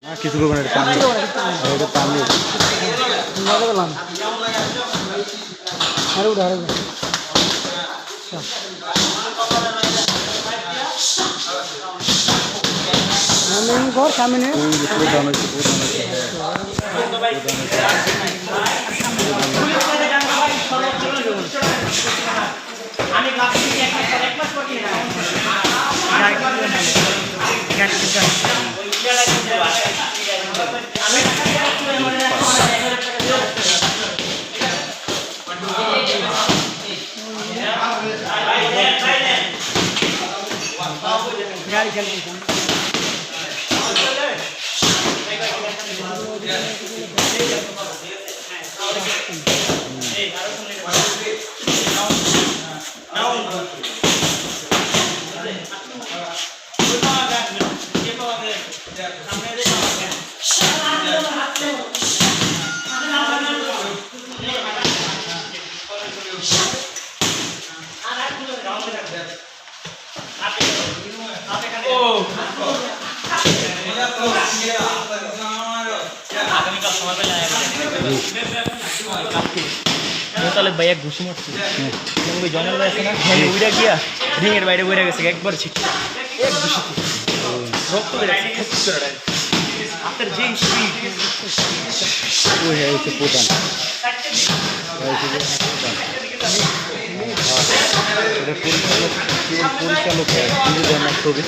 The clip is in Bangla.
না কিছু করবো না, এটা টান দিয়ে এটা টান দিয়ে মজা পেলাম। আরে উঠে আরে ঘর সামনে পুরো দাম হচ্ছে পুরো দাম গাড়ি খেলতে তাহলে ভাই এক ঘুষি মারছি জনের ভাই আছে না উইরা গিয়া রিংয়ের বাইরে উইরা গেছে একবার ছিটি এক ঘুষি রক্ত বেরোচ্ছে হাতের যে স্পিড ওই হচ্ছে প্রধান এটা পরিচালক পরিচালক ছবি